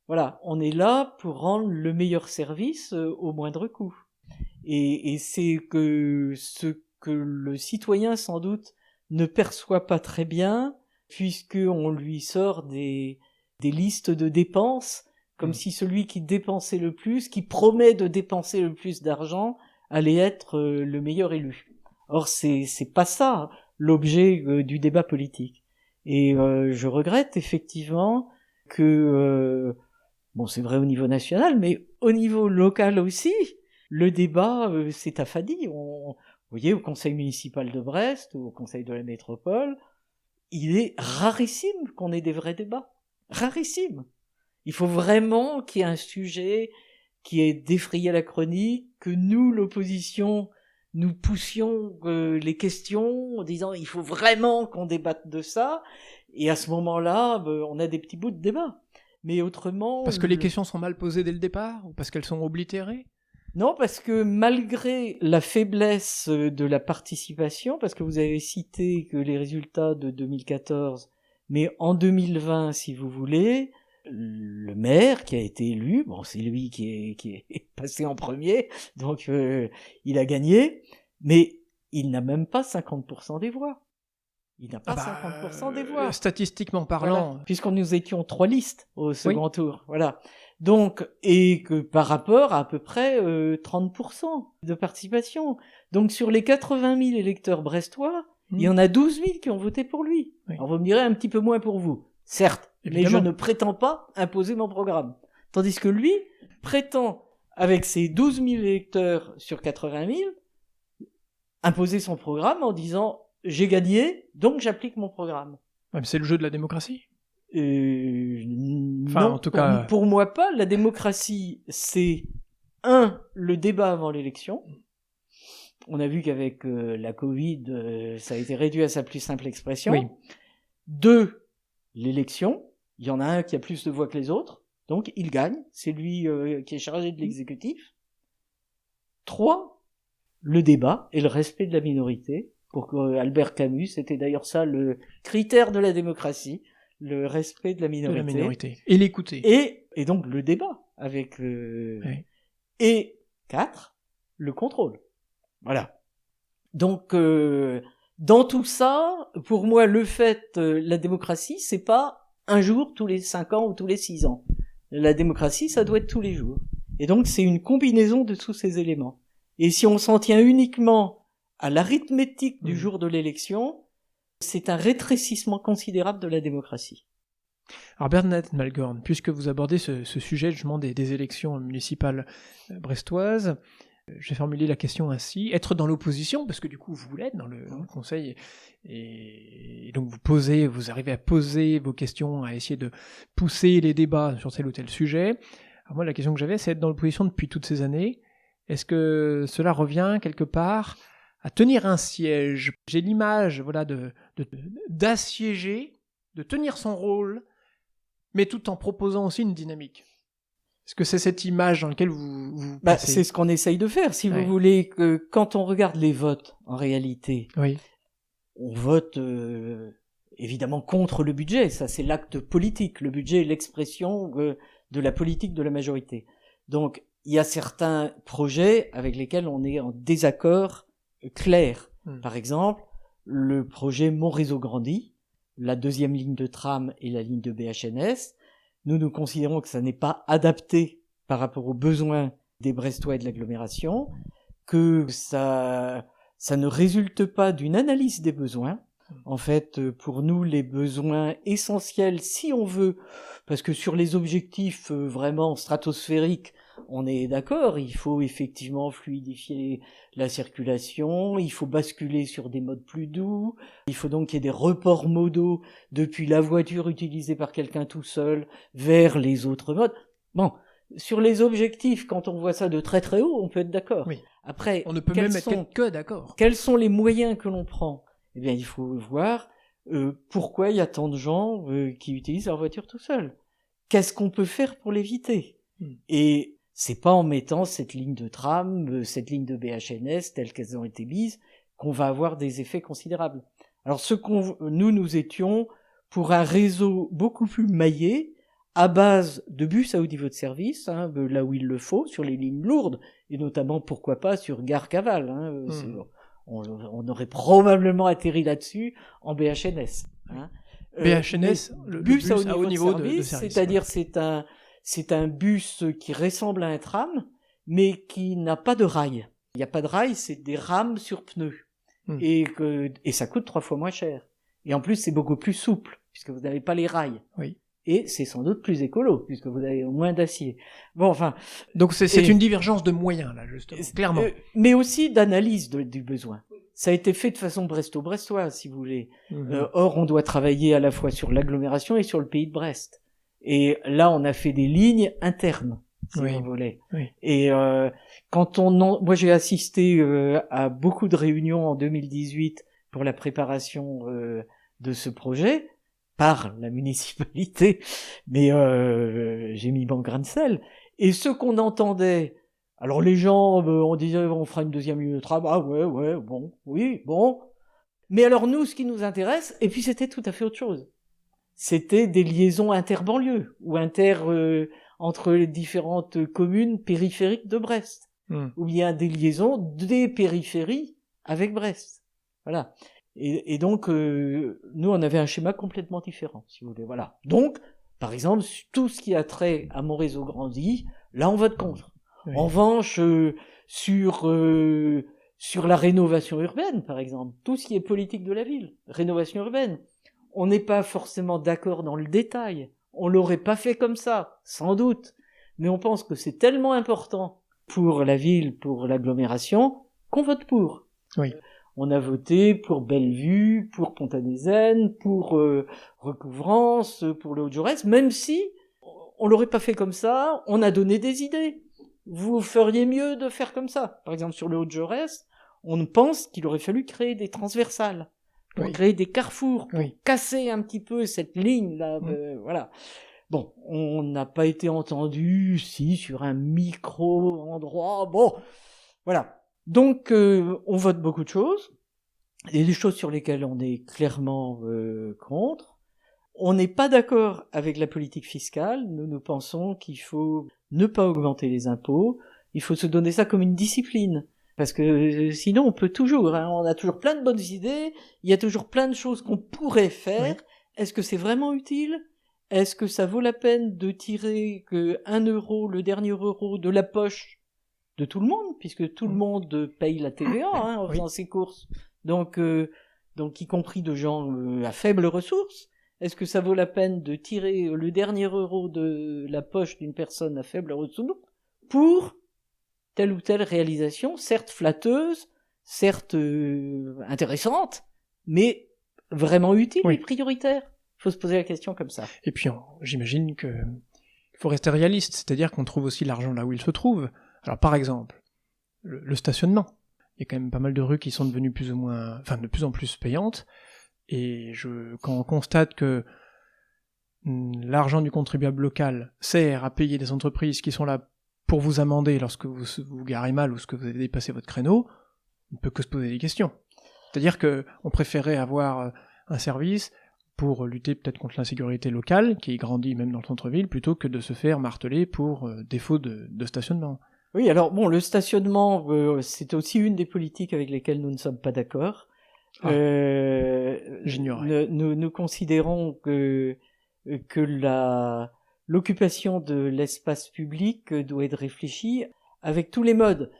Voilà, on est là pour rendre le meilleur service au moindre coût. Et c'est que ce que le citoyen, sans doute, ne perçoit pas très bien, puisqu'on lui sort des listes de dépenses, comme si celui qui dépensait le plus, qui promet de dépenser le plus d'argent, allait être le meilleur élu. Or, c'est pas ça l'objet du débat politique. Et je regrette effectivement que... bon, c'est vrai au niveau national, mais au niveau local aussi, le débat s'est affadi. Vous voyez, au conseil municipal de Brest ou au conseil de la métropole, il est rarissime qu'on ait des vrais débats. Rarissime. Il faut vraiment qu'il y ait un sujet qui ait défrayé la chronique, que nous, l'opposition, nous poussions les questions en disant il faut vraiment qu'on débatte de ça. Et à ce moment-là, on a des petits bouts de débat. Mais autrement... Parce que les questions sont mal posées dès le départ ou parce qu'elles sont oblitérées ? Non, parce que malgré la faiblesse de la participation, parce que vous avez cité que les résultats de 2014, mais en 2020, si vous voulez, le maire qui a été élu, bon, c'est lui qui est passé en premier, donc il a gagné, mais il n'a même pas 50% des voix. Il n'a pas 50% des voix. Statistiquement parlant. Voilà. Puisqu'on nous étions 3 listes au second tour. Voilà. Donc, et que par rapport à peu près 30% de participation. Donc, sur les 80 000 électeurs brestois, il y en a 12 000 qui ont voté pour lui. Oui. Alors, vous me direz un petit peu moins pour vous. Certes. Évidemment. Mais je ne prétends pas imposer mon programme. Tandis que lui prétend, avec ses 12 000 électeurs sur 80 000, imposer son programme en disant j'ai gagné, donc j'applique mon programme. Ouais, mais c'est le jeu de la démocratie. Non, en tout cas, pour moi pas. La démocratie, c'est le débat avant l'élection. On a vu qu'avec la Covid, ça a été réduit à sa plus simple expression. Oui. 2, l'élection. Il y en a un qui a plus de voix que les autres, donc il gagne. C'est lui qui est chargé de l'exécutif. 3, le débat et le respect de la minorité. Pour Albert Camus, c'était d'ailleurs ça le critère de la démocratie, le respect de la minorité. Et l'écouter. Et donc le débat avec... Oui. Et 4, le contrôle. Voilà. Donc, dans tout ça, pour moi, le fait, la démocratie, c'est pas un jour tous les 5 ans ou tous les 6 ans. La démocratie, ça doit être tous les jours. Et donc, c'est une combinaison de tous ces éléments. Et si on s'en tient uniquement à l'arithmétique du jour de l'élection, c'est un rétrécissement considérable de la démocratie. Alors Bernadette Malgorn, puisque vous abordez ce sujet justement des élections municipales brestoises, je vais formuler la question ainsi. Être dans l'opposition, parce que du coup vous l'êtes dans le conseil, et donc vous arrivez à poser vos questions, à essayer de pousser les débats sur tel ou tel sujet. Alors moi la question que j'avais, c'est être dans l'opposition depuis toutes ces années. Est-ce que cela revient quelque part à tenir un siège? J'ai l'image, voilà, d'assiéger, de tenir son rôle, mais tout en proposant aussi une dynamique. Est-ce que c'est cette image dans laquelle vous passez? C'est ce qu'on essaye de faire, si vous voulez. Que quand on regarde les votes, en réalité, on vote évidemment contre le budget, ça c'est l'acte politique. Le budget est l'expression de la politique de la majorité. Donc il y a certains projets avec lesquels on est en désaccord clair. Par exemple, le projet Mon Réseau Grandit, la 2e ligne de tram et la ligne de BHNS. Nous considérons que ça n'est pas adapté par rapport aux besoins des Brestois et de l'agglomération, que ça ne résulte pas d'une analyse des besoins. En fait, pour nous, les besoins essentiels, si on veut, parce que sur les objectifs vraiment stratosphériques, on est d'accord, il faut effectivement fluidifier la circulation, il faut basculer sur des modes plus doux, il faut donc qu'il y ait des reports modaux depuis la voiture utilisée par quelqu'un tout seul vers les autres modes. Bon, sur les objectifs, quand on voit ça de très très haut, on peut être d'accord. Oui. Après, on ne peut même être que d'accord. Quels sont les moyens que l'on prend ? Eh bien, il faut voir pourquoi il y a tant de gens qui utilisent leur voiture tout seul. Qu'est-ce qu'on peut faire pour l'éviter ? Et c'est pas en mettant cette ligne de tram, cette ligne de BHNS telles qu'elles ont été mises, qu'on va avoir des effets considérables. Alors, nous étions pour un réseau beaucoup plus maillé, à base de bus à haut niveau de service, là où il le faut, sur les lignes lourdes, et notamment, pourquoi pas, sur Gare-Caval. On aurait probablement atterri là-dessus en BHNS. BHNS, le bus à haut niveau de service. C'est-à-dire, c'est un bus qui ressemble à un tram, mais qui n'a pas de rail. Il n'y a pas de rail, c'est des rames sur pneus. Et ça coûte 3 fois moins cher. Et en plus, c'est beaucoup plus souple, puisque vous n'avez pas les rails. Oui. Et c'est sans doute plus écolo, puisque vous avez moins d'acier. Bon, enfin. Donc c'est une divergence de moyens, là, justement, clairement. Mais aussi d'analyse du besoin. Ça a été fait de façon bresto-brestoise, si vous voulez. Or, on doit travailler à la fois sur l'agglomération et sur le pays de Brest. Et là, on a fait des lignes internes, si vous voulez. Oui. Et moi, j'ai assisté à beaucoup de réunions en 2018 pour la préparation de ce projet par la municipalité, mais j'ai mis mon grain de sel. Et ce qu'on entendait, alors les gens, on disait on fera une 2e ligne de tram, ah ouais, bon. Mais alors nous, ce qui nous intéresse, et puis c'était tout à fait autre chose. C'était des liaisons inter-banlieues, ou entre les différentes communes périphériques de Brest. Ou bien des liaisons des périphéries avec Brest. Voilà. Et donc, nous, on avait un schéma complètement différent, si vous voulez. Voilà. Donc, par exemple, tout ce qui a trait à Mon Réseau Grandit, là, on vote contre. Oui. En revanche, sur la rénovation urbaine, par exemple, tout ce qui est politique de la ville, rénovation urbaine, on n'est pas forcément d'accord dans le détail. On l'aurait pas fait comme ça, sans doute. Mais on pense que c'est tellement important pour la ville, pour l'agglomération, qu'on vote pour. Oui. On a voté pour Bellevue, pour Pont-à-Nézène, pour Recouvrance, pour le Haut-de-Jaurès, même si on l'aurait pas fait comme ça, on a donné des idées. Vous feriez mieux de faire comme ça. Par exemple, sur le Haut-de-Jaurès, on pense qu'il aurait fallu créer des transversales, pour créer des carrefours, pour casser un petit peu cette ligne-là, voilà. Bon, on n'a pas été entendu, sur un micro-endroit, bon, voilà. Donc, on vote beaucoup de choses, et les choses sur lesquelles on est clairement contre. On n'est pas d'accord avec la politique fiscale. Nous pensons qu'il faut ne pas augmenter les impôts. Il faut se donner ça comme une discipline. Parce que sinon, on peut toujours, on a toujours plein de bonnes idées, il y a toujours plein de choses qu'on pourrait faire. Oui. Est-ce que c'est vraiment utile ? Est-ce que ça vaut la peine de tirer que 1 euro, le dernier euro, de la poche de tout le monde, puisque tout le monde paye la TVA en faisant ses courses, donc y compris de gens à faibles ressources. Est-ce que ça vaut la peine de tirer le dernier euro de la poche d'une personne à faible ressources pour telle ou telle réalisation, certes flatteuse, certes intéressante, mais vraiment utile et prioritaire? Il faut se poser la question comme ça. Et puis j'imagine que il faut rester réaliste, c'est-à-dire qu'on trouve aussi l'argent là où il se trouve. Alors par exemple, le stationnement. Il y a quand même pas mal de rues qui sont devenues de plus en plus payantes, et quand on constate que l'argent du contribuable local sert à payer des entreprises qui sont là pour vous amender lorsque vous garez mal ou que vous avez dépassé votre créneau, on ne peut que se poser des questions. C'est-à-dire qu'on préférait avoir un service pour lutter peut-être contre l'insécurité locale, qui grandit même dans le centre-ville, plutôt que de se faire marteler pour défaut de stationnement. Oui, alors bon, le stationnement, c'est aussi une des politiques avec lesquelles nous ne sommes pas d'accord. J'ignorais. Nous considérons que l'occupation de l'espace public doit être réfléchie avec tous les modes.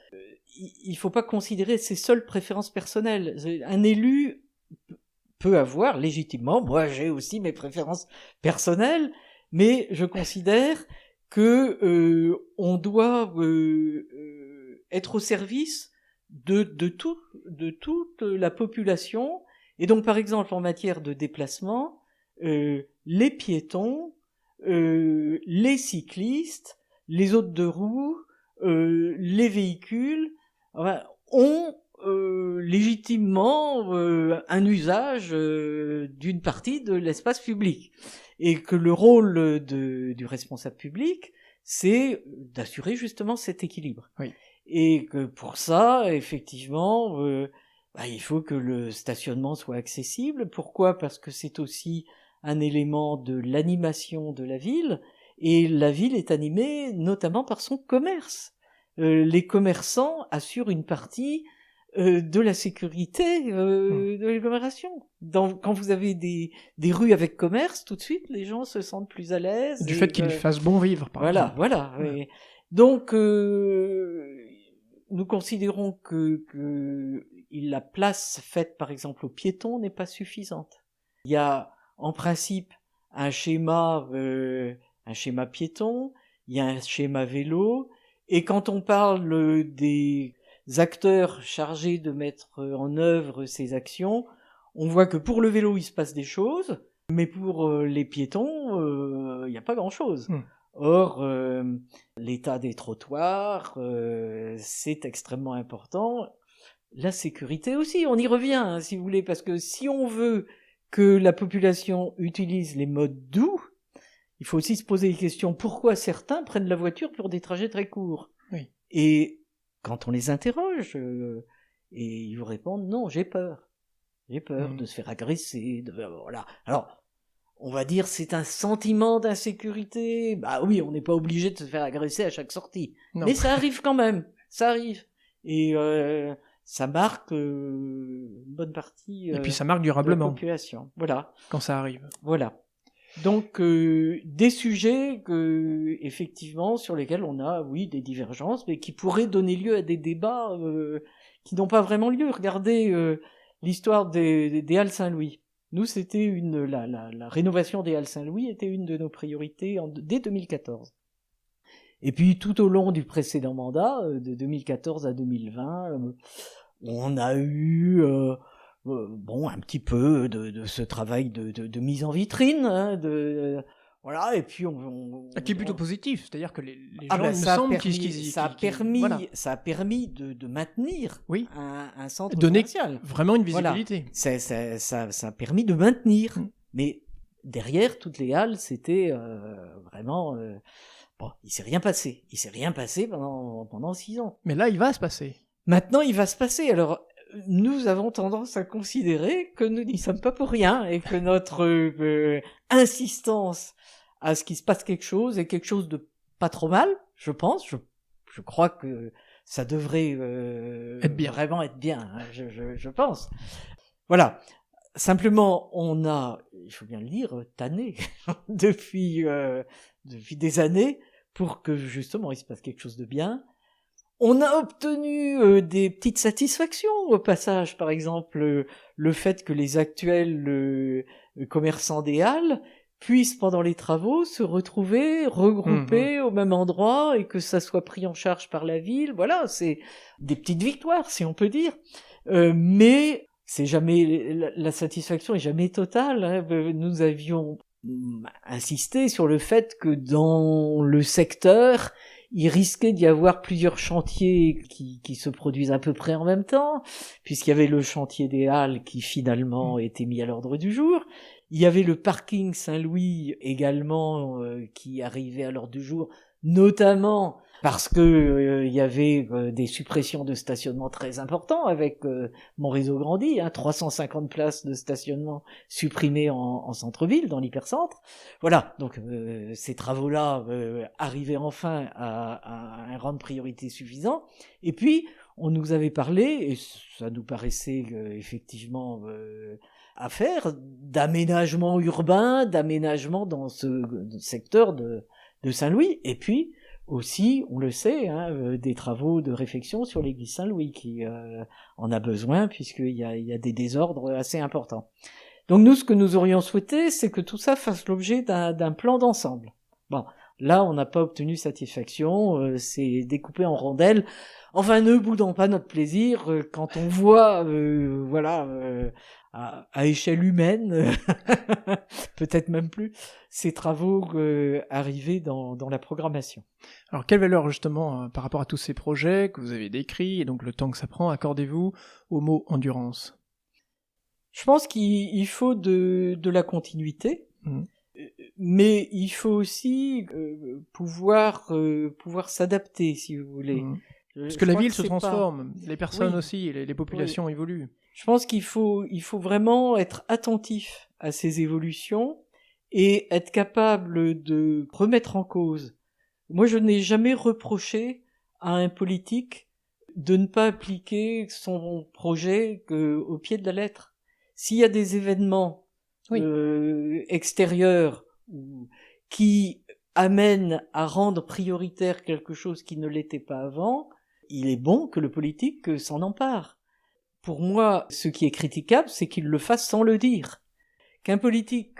Il faut pas considérer ses seules préférences personnelles. Un élu peut avoir légitimement, moi j'ai aussi mes préférences personnelles, mais je considère que on doit être au service de toute la population. Et donc par exemple en matière de déplacement, les piétons, les cyclistes, les hôtes de roue, les véhicules ont légitimement un usage d'une partie de l'espace public, et que le rôle du responsable public, c'est d'assurer justement cet équilibre. Oui. Et que pour ça, effectivement, il faut que le stationnement soit accessible. Pourquoi ? Parce que c'est aussi un élément de l'animation de la ville, et la ville est animée notamment par son commerce. Les commerçants assurent une partie de la sécurité de l'agglomération. Quand vous avez des rues avec commerce, tout de suite les gens se sentent plus à l'aise. Du fait qu'ils fassent bon vivre, par exemple. Voilà. Ouais. Donc nous considérons que la place faite par exemple aux piétons n'est pas suffisante. Il y a en principe un schéma piéton, il y a un schéma vélo, et quand on parle des acteurs chargés de mettre en œuvre ces actions, on voit que pour le vélo il se passe des choses, mais pour les piétons il n'y a pas grand-chose. Or l'état des trottoirs c'est extrêmement important. La sécurité aussi, on y revient si vous voulez, parce que si on veut que la population utilise les modes doux, il faut aussi se poser les questions. Pourquoi certains prennent la voiture pour des trajets très courts ? Oui. Et quand on les interroge, et ils vous répondent non, j'ai peur. J'ai peur de se faire agresser. Voilà. Alors, on va dire c'est un sentiment d'insécurité. Bah oui, on n'est pas obligé de se faire agresser à chaque sortie. Non. Mais ça arrive quand même. Ça arrive. Et ça marque une bonne partie et puis ça marque durablement de la population. Voilà. Quand ça arrive. Voilà. Donc des sujets effectivement sur lesquels on a des divergences, mais qui pourraient donner lieu à des débats qui n'ont pas vraiment lieu. Regardez l'histoire des Halles Saint-Louis. Nous, c'était la rénovation des Halles Saint-Louis était une de nos priorités dès 2014. Et puis tout au long du précédent mandat, de 2014 à 2020, on a eu un petit peu de ce travail de mise en vitrine, voilà, et puis qui est plutôt positif, c'est-à-dire que les gens, il me semble ça a permis de maintenir un centre commercial. Vraiment une visibilité. Voilà. Ça a permis de maintenir, mais derrière toutes les halles, c'était vraiment il s'est rien passé. Il s'est rien passé pendant 6 ans. Mais là, il va se passer. Maintenant, il va se passer. Alors, nous avons tendance à considérer que nous n'y sommes pas pour rien et que notre insistance à ce qu'il se passe quelque chose est quelque chose de pas trop mal, je pense. Je crois que ça devrait être bien. Vraiment être bien, hein, je pense. Voilà. Simplement, on a, il faut bien le dire, tanné depuis des années pour que justement il se passe quelque chose de bien. On a obtenu des petites satisfactions au passage, par exemple le fait que les actuels commerçants des halles puissent pendant les travaux se retrouver regroupés au même endroit et que ça soit pris en charge par la ville. Voilà, c'est des petites victoires si on peut dire, mais c'est jamais la satisfaction est jamais totale. Hein. Nous avions insisté sur le fait que dans le secteur il risquait d'y avoir plusieurs chantiers qui se produisent à peu près en même temps, puisqu'il y avait le chantier des Halles qui finalement était mis à l'ordre du jour. Il y avait le parking Saint-Louis également qui arrivait à l'ordre du jour, notamment parce que il y avait des suppressions de stationnement très importants avec mon réseau grandi, 350 places de stationnement supprimées en centre-ville, dans l'hypercentre. Voilà, donc ces travaux-là arrivaient enfin à un rang de priorité suffisant. Et puis, on nous avait parlé, et ça nous paraissait effectivement à faire, d'aménagement urbain, d'aménagement dans ce secteur de Saint-Louis, et puis aussi, on le sait, des travaux de réfection sur l'église Saint-Louis qui en a besoin puisqu'il y a des désordres assez importants. Donc nous, ce que nous aurions souhaité, c'est que tout ça fasse l'objet d'un plan d'ensemble. Bon, là, on n'a pas obtenu satisfaction, c'est découpé en rondelles. Enfin, ne boudons pas notre plaisir quand on voit, à échelle humaine, peut-être même plus, ces travaux arrivés dans la programmation. Alors, quelle valeur, justement, par rapport à tous ces projets que vous avez décrits, et donc le temps que ça prend, accordez-vous au mot endurance? Je pense qu'il faut de la continuité, mais il faut aussi pouvoir s'adapter, si vous voulez. Parce que la ville se transforme, les personnes aussi, les populations évoluent. Je pense qu'il faut vraiment être attentif à ces évolutions et être capable de remettre en cause. Moi, je n'ai jamais reproché à un politique de ne pas appliquer son projet au pied de la lettre. S'il y a des événements extérieurs qui amènent à rendre prioritaire quelque chose qui ne l'était pas avant, il est bon que le politique s'en empare. Pour moi, ce qui est critiquable, c'est qu'il le fasse sans le dire. Qu'un politique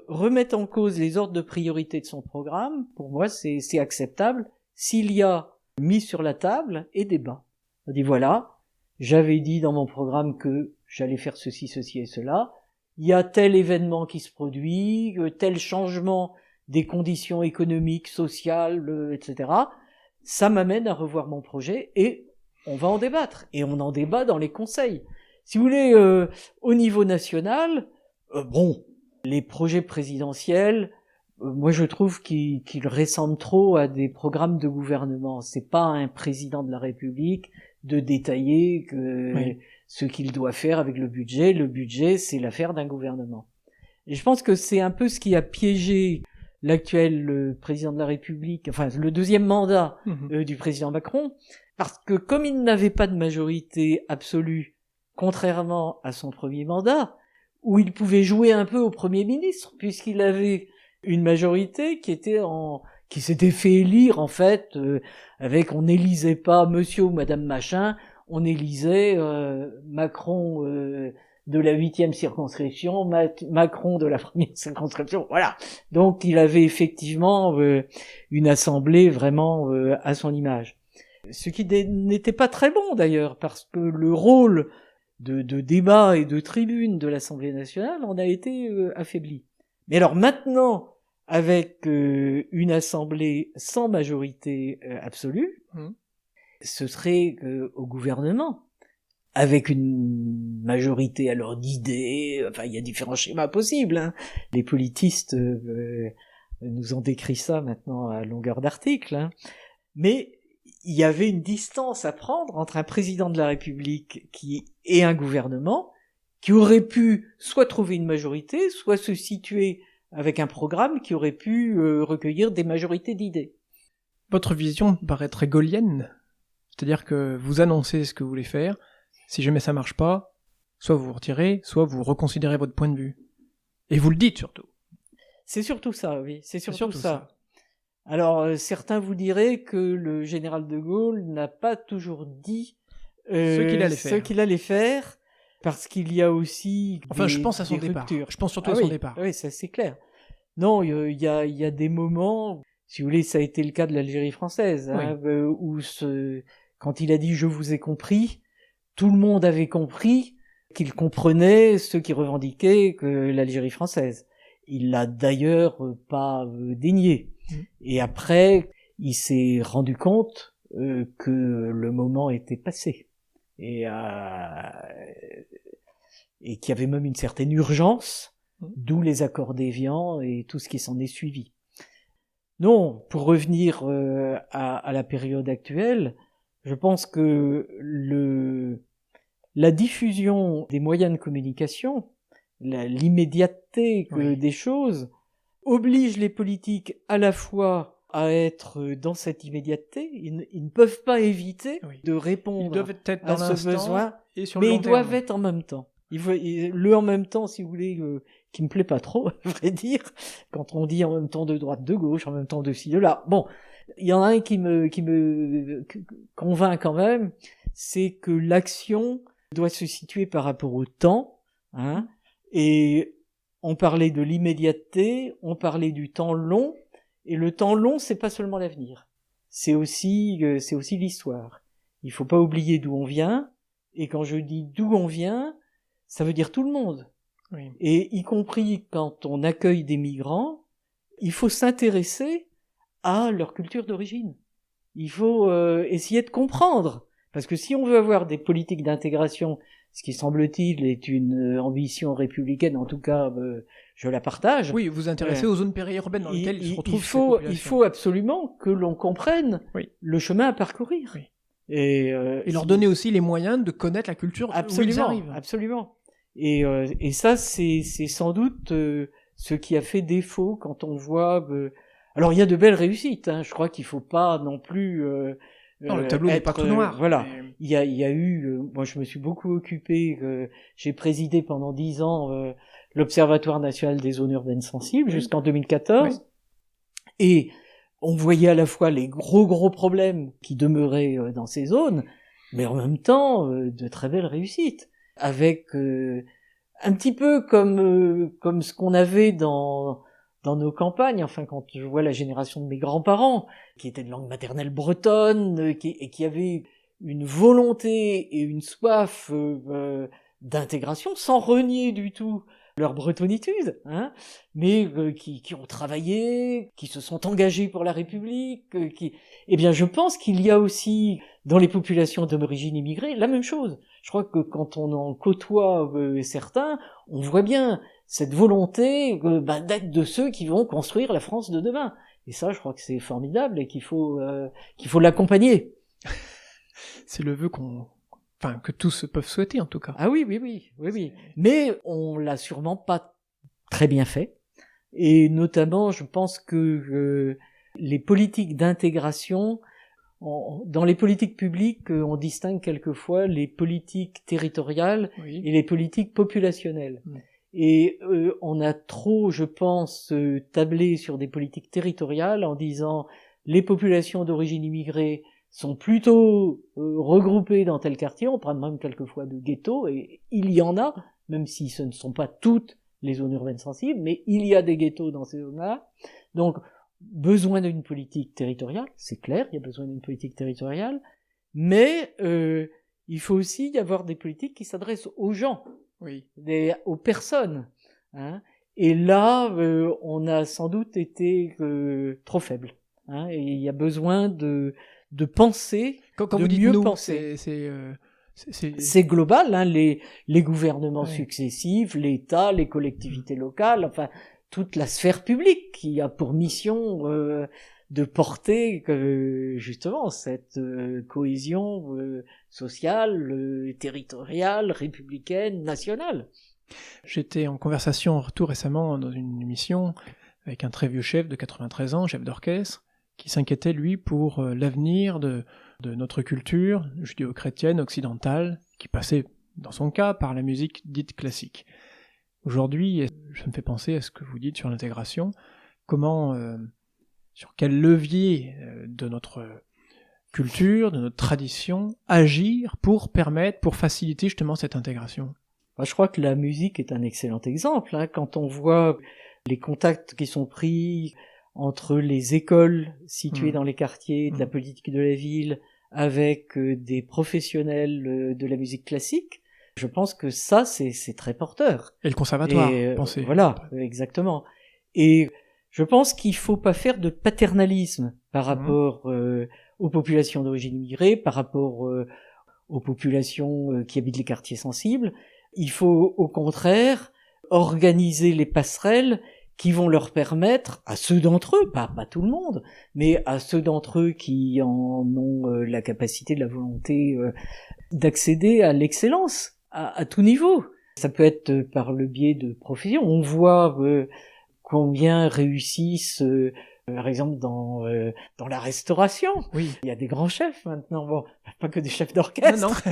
remette en cause les ordres de priorité de son programme, pour moi, c'est acceptable s'il y a mis sur la table et débat. On dit voilà, j'avais dit dans mon programme que j'allais faire ceci, ceci et cela. Il y a tel événement qui se produit, tel changement des conditions économiques, sociales, etc. Ça m'amène à revoir mon projet et on va en débattre. Et on en débat dans les conseils. Si vous voulez, au niveau national, les projets présidentiels, moi je trouve qu'ils ressemblent trop à des programmes de gouvernement. C'est pas un président de la République de détailler ce qu'il doit faire avec le budget. Le budget, c'est l'affaire d'un gouvernement. Et je pense que c'est un peu ce qui a piégé l'actuel président de la République, enfin le deuxième mandat du président Macron, parce que comme il n'avait pas de majorité absolue, contrairement à son premier mandat, où il pouvait jouer un peu au Premier ministre, puisqu'il avait une majorité qui s'était fait élire, en fait, avec, on n'élisait pas monsieur ou madame machin, on élisait Macron de la 8e circonscription, Macron de la 1re circonscription, voilà. Donc il avait effectivement une assemblée vraiment à son image. Ce qui n'était pas très bon d'ailleurs, parce que le rôle de débat et de tribune de l'Assemblée nationale en a été affaibli. Mais alors maintenant, avec une assemblée sans majorité absolue, ce serait au gouvernement, avec une majorité alors d'idées, enfin il y a différents schémas possibles. Les politistes nous ont décrit ça maintenant à longueur d'article, mais il y avait une distance à prendre entre un président de la République et un gouvernement qui aurait pu soit trouver une majorité, soit se situer avec un programme qui aurait pu recueillir des majorités d'idées. Votre vision paraît très gaulienne, c'est-à-dire que vous annoncez ce que vous voulez faire, si jamais ça marche pas, soit vous vous retirez, soit vous reconsidérez votre point de vue. Et vous le dites surtout. C'est surtout ça, oui, c'est surtout ça. Alors, certains vous diraient que le général de Gaulle n'a pas toujours dit ce qu'il allait faire, parce qu'il y a aussi je pense à son départ. Je pense surtout à son départ. Oui, ça c'est clair. Non, il y a des moments, si vous voulez, ça a été le cas de l'Algérie française, où quand il a dit « je vous ai compris », tout le monde avait compris qu'il comprenait ceux qui revendiquaient que l'Algérie française. Il l'a d'ailleurs pas dénié. Et après, il s'est rendu compte que le moment était passé et qu'il y avait même une certaine urgence, d'où les accords d'Évian et tout ce qui s'en est suivi. Non, pour revenir à la période actuelle, je pense que la diffusion des moyens de communication, l'immédiateté des choses, oblige les politiques à la fois à être dans cette immédiateté, ils ne peuvent pas éviter de répondre ils doivent être à dans ce besoin, et sur mais le long ils doivent terme. être en même temps. Le en même temps, si vous voulez, qui me plaît pas trop, à vrai dire, quand on dit en même temps de droite, de gauche, en même temps de ci, de là. Bon, il y en a un qui me convainc quand même, c'est que l'action doit se situer par rapport au temps, hein, et on parlait de l'immédiateté, on parlait du temps long, et le temps long, c'est pas seulement l'avenir, c'est aussi l'histoire. Il faut pas oublier d'où on vient, et quand je dis d'où on vient, ça veut dire tout le monde. Oui. Et y compris quand on accueille des migrants, il faut s'intéresser à leur culture d'origine. Il faut essayer de comprendre, parce que si on veut avoir des politiques d'intégration, ce qui semble-t-il est une ambition républicaine, en tout cas je la partage. Oui, vous intéressez aux zones périurbaines dans lesquelles se retrouvent ces populations. Il faut absolument que l'on comprenne le chemin à parcourir. Oui. Et leur donner aussi les moyens de connaître la culture où ils arrivent. Absolument. Et ça, c'est sans doute ce qui a fait défaut quand on voit... alors, il y a de belles réussites. Hein. Je crois qu'il faut pas non plus... non, le tableau n'est pas tout noir. Voilà. Mais... Il y a eu... moi, je me suis beaucoup occupé... j'ai présidé pendant 10 ans l'Observatoire national des zones urbaines sensibles jusqu'en 2014. Oui. Et on voyait à la fois les gros problèmes qui demeuraient dans ces zones, mais en même temps de très belles réussites. Avec un petit peu comme ce qu'on avait dans nos campagnes, enfin quand je vois la génération de mes grands-parents, qui étaient de langue maternelle bretonne, et qui avaient une volonté et une soif d'intégration, sans renier du tout leur bretonitude, hein, mais qui ont travaillé, qui se sont engagés pour la République, eh bien je pense qu'il y a aussi dans les populations d'origine immigrée la même chose. Je crois que quand on en côtoie certains, on voit bien cette volonté d'être de ceux qui vont construire la France de demain. Et ça, je crois que c'est formidable et qu'il faut l'accompagner. C'est le vœu que tous peuvent souhaiter en tout cas. Ah oui. Mais on l'a sûrement pas très bien fait. Et notamment, je pense que les politiques d'intégration, dans les politiques publiques, on distingue quelquefois les politiques territoriales et les politiques populationnelles. Et on a trop, je pense, tablé sur des politiques territoriales en disant les populations d'origine immigrée sont plutôt regroupées dans tel quartier, on parle même quelquefois de ghettos, et il y en a, même si ce ne sont pas toutes les zones urbaines sensibles, mais il y a des ghettos dans ces zones-là. Donc, besoin d'une politique territoriale, c'est clair, il y a besoin d'une politique territoriale, mais il faut aussi y avoir des politiques qui s'adressent aux gens, aux personnes. Hein. Et là, on a sans doute été trop faible. Hein, et il y a besoin de penser, quand de vous dites mieux nous, penser. C'est global, hein, les gouvernements successifs, l'État, les collectivités locales, enfin toute la sphère publique qui a pour mission de porter justement cette cohésion sociale, territoriale, républicaine, nationale. J'étais en conversation tout récemment dans une émission avec un très vieux chef de 93 ans, chef d'orchestre, qui s'inquiétait, lui, pour l'avenir de notre culture judéo-chrétienne occidentale, qui passait, dans son cas, par la musique dite classique. Aujourd'hui, ça me fait penser à ce que vous dites sur l'intégration, comment, sur quel levier de notre culture, de notre tradition, agir pour faciliter justement cette intégration. Je crois que la musique est un excellent exemple, hein, quand on voit les contacts qui sont pris entre les écoles situées dans les quartiers de la politique de la ville avec des professionnels de la musique classique, je pense que ça, c'est très porteur. Et le conservatoire, pensez. Voilà, exactement. Et je pense qu'il faut pas faire de paternalisme par rapport aux populations d'origine immigrée, par rapport aux populations qui habitent les quartiers sensibles. Il faut, au contraire, organiser les passerelles qui vont leur permettre, à ceux d'entre eux, pas tout le monde, mais à ceux d'entre eux qui en ont la capacité, la volonté d'accéder à l'excellence, à tout niveau. Ça peut être par le biais de professions. On voit combien réussissent, par exemple, dans la restauration. Oui. Il y a des grands chefs maintenant. Bon, pas que des chefs d'orchestre,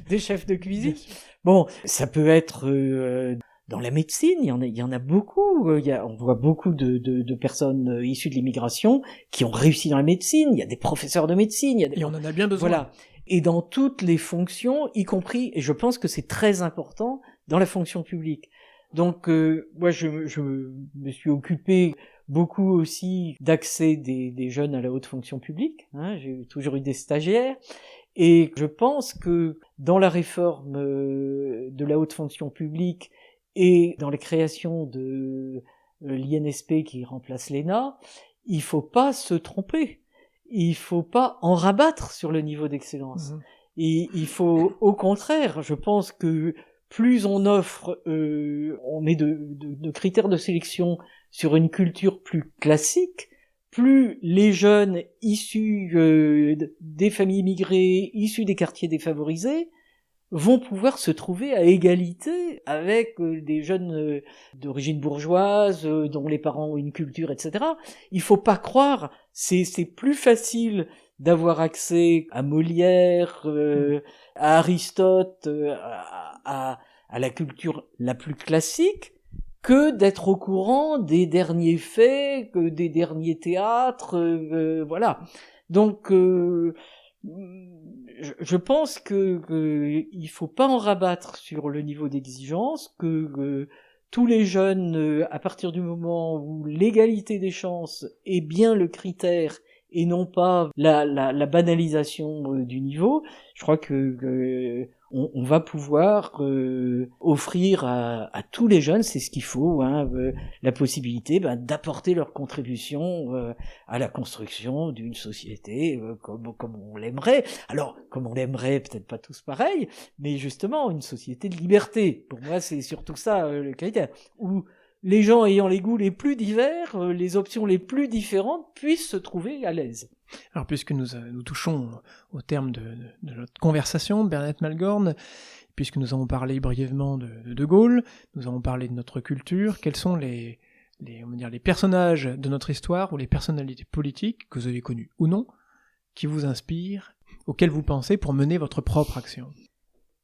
des chefs de cuisine. Bon, ça peut être dans la médecine. Il y en a beaucoup. On voit beaucoup de personnes issues de l'immigration qui ont réussi dans la médecine. Il y a des professeurs de médecine. Et on en a bien besoin. Voilà. Et dans toutes les fonctions, y compris, et je pense que c'est très important, dans la fonction publique. Donc, moi, je me suis occupé beaucoup aussi d'accès des jeunes à la haute fonction publique. J'ai toujours eu des stagiaires. Et je pense que dans la réforme de la haute fonction publique et dans la création de l'INSP qui remplace l'ENA, il faut pas se tromper. Il faut pas en rabattre sur le niveau d'excellence. Et il faut, au contraire, je pense que plus on offre, on met de critères de sélection sur une culture plus classique, plus les jeunes issus des familles immigrées, issus des quartiers défavorisés, vont pouvoir se trouver à égalité avec des jeunes d'origine bourgeoise, dont les parents ont une culture, etc. Il faut pas croire, c'est plus facile d'avoir accès à Molière, à Aristote, à la culture la plus classique, que d'être au courant des derniers faits, que des derniers théâtres, voilà. Donc, je pense que il faut pas en rabattre sur le niveau d'exigence, que tous les jeunes, à partir du moment où l'égalité des chances est bien le critère et non pas la banalisation du niveau, je crois que on va pouvoir offrir à tous les jeunes, c'est ce qu'il faut, la possibilité d'apporter leur contribution à la construction d'une société comme on l'aimerait. Alors, comme on l'aimerait, peut-être pas tous pareil, mais justement une société de liberté. Pour moi, c'est surtout ça le critère, où les gens ayant les goûts les plus divers, les options les plus différentes puissent se trouver à l'aise. Alors, puisque nous touchons au terme de notre conversation, Bernadette Malgorn, puisque nous avons parlé brièvement de Gaulle, nous avons parlé de notre culture, quels sont les personnages de notre histoire ou les personnalités politiques que vous avez connues ou non, qui vous inspirent, auxquels vous pensez pour mener votre propre action?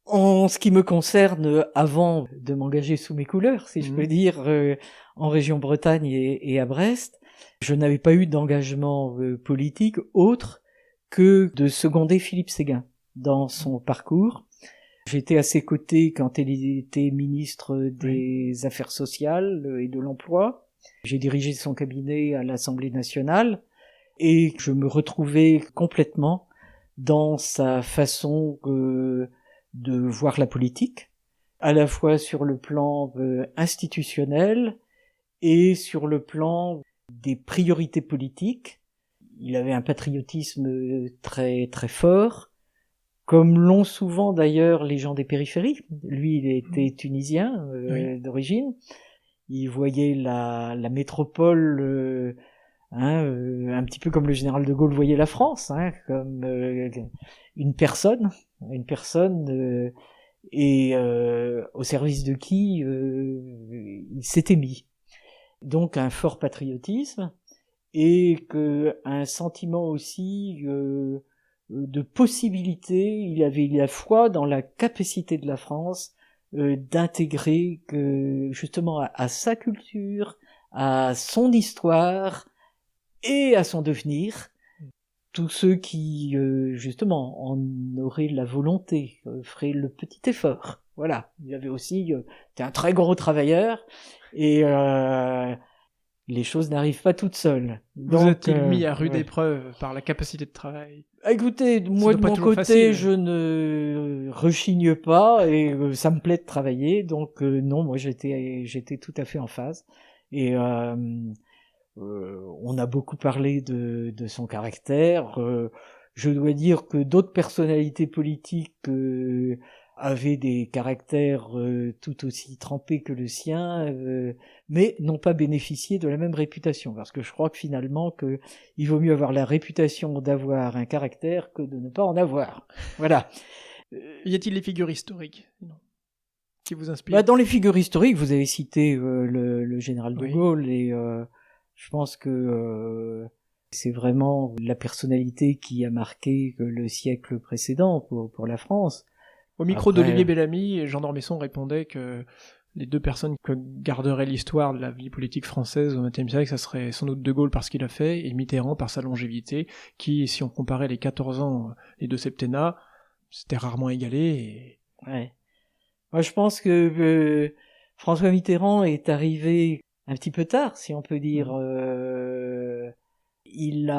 En ce qui me concerne, avant de m'engager sous mes couleurs, si je peux dire, en région Bretagne et à Brest, je n'avais pas eu d'engagement politique autre que de seconder Philippe Séguin dans son parcours. J'étais à ses côtés quand il était ministre des Affaires sociales et de l'Emploi. J'ai dirigé son cabinet à l'Assemblée nationale et je me retrouvais complètement dans sa façon de voir la politique, à la fois sur le plan institutionnel et sur le plan des priorités politiques. Il avait un patriotisme très très fort, comme l'ont souvent d'ailleurs les gens des périphéries. Lui, il était tunisien d'origine. Il voyait la métropole un petit peu comme le général de Gaulle voyait la France, comme une personne et au service de qui il s'était mis. Donc un fort patriotisme et un sentiment aussi de possibilité. Il avait la foi dans la capacité de la France d'intégrer justement à sa culture, à son histoire et à son devenir tous ceux qui justement en auraient la volonté, feraient le petit effort. Voilà, il avait aussi c'était un très gros travailleur et les choses n'arrivent pas toutes seules. Vous êtes-il mis à rude épreuve par la capacité de travail? Écoutez, moi de mon côté, je ne rechigne pas et ça me plaît de travailler, donc non, moi j'étais tout à fait en phase. Et on a beaucoup parlé de son caractère. Je dois dire que d'autres personnalités politiques avaient des caractères tout aussi trempés que le sien, mais n'ont pas bénéficié de la même réputation. Parce que je crois que finalement, il vaut mieux avoir la réputation d'avoir un caractère que de ne pas en avoir. Voilà. Y a-t-il des figures historiques qui vous inspirent? Dans les figures historiques, vous avez cité le général de Gaulle, et je pense que c'est vraiment la personnalité qui a marqué le siècle précédent pour la France. Au micro d'Olivier Bellamy, Jean d'Ormesson répondait que les deux personnes que garderait l'histoire de la vie politique française au XXe siècle, ça serait sans doute de Gaulle par ce qu'il a fait, et Mitterrand par sa longévité, qui, si on comparait les 14 ans, les deux septennats, c'était rarement égalé. Ouais. Moi, je pense que François Mitterrand est arrivé un petit peu tard, si on peut dire. Il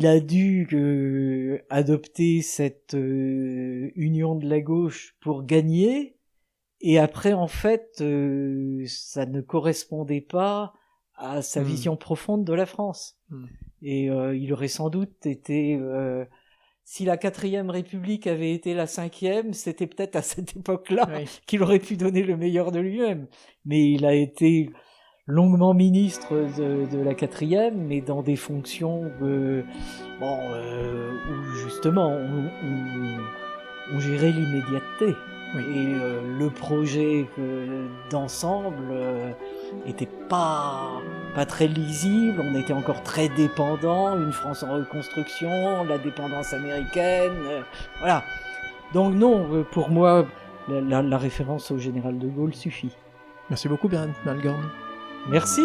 a dû adopter cette union de la gauche pour gagner, et après, en fait, ça ne correspondait pas à sa vision profonde de la France. Et il aurait sans doute été... si la 4e République avait été la 5e, c'était peut-être à cette époque-là qu'il aurait pu donner le meilleur de lui-même. Mais il a été longuement ministre de la 4e, mais dans des fonctions où justement on gérait l'immédiateté. Et le projet d'ensemble était pas très lisible. On était encore très dépendant, une France en reconstruction, la dépendance américaine, voilà. Donc non, pour moi, la référence au général de Gaulle suffit. Merci beaucoup, Bernard Malgorn. Merci.